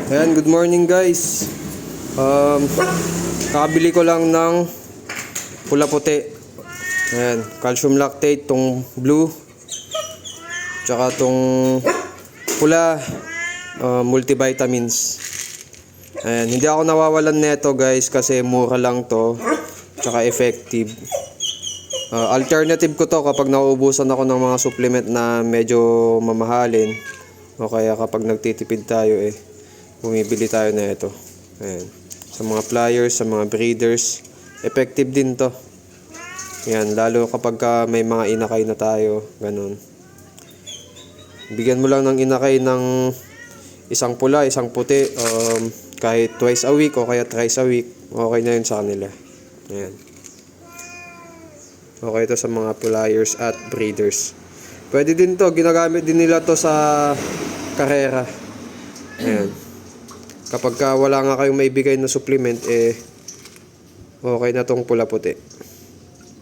Ayan, good morning guys. Kakabili ko lang ng pula puti. Ayan, calcium lactate, tong blue. Tsaka tong pula, multivitamins. Ayan, hindi ako nawawalan nito guys kasi mura lang to. Tsaka effective. Alternative ko to kapag nauubusan ako ng mga supplement na medyo mamahalin. O kaya kapag nagtitipid tayo bumibili tayo na ito. Ayan. Sa mga pliers, sa mga breeders, effective din to. Ayan, lalo kapag may mga inakay na tayo, ganun. Bigyan mo lang ng inakay ng isang pula, isang puti, kahit twice a week o kaya thrice a week, okay na yun sa kanila. Ayan. Okay ito sa mga pliers at breeders. Pwede din to, ginagamit din nila to sa karera. Ayan. Kapag wala nga kayong maibigay na supplement, okay na tong pula puti.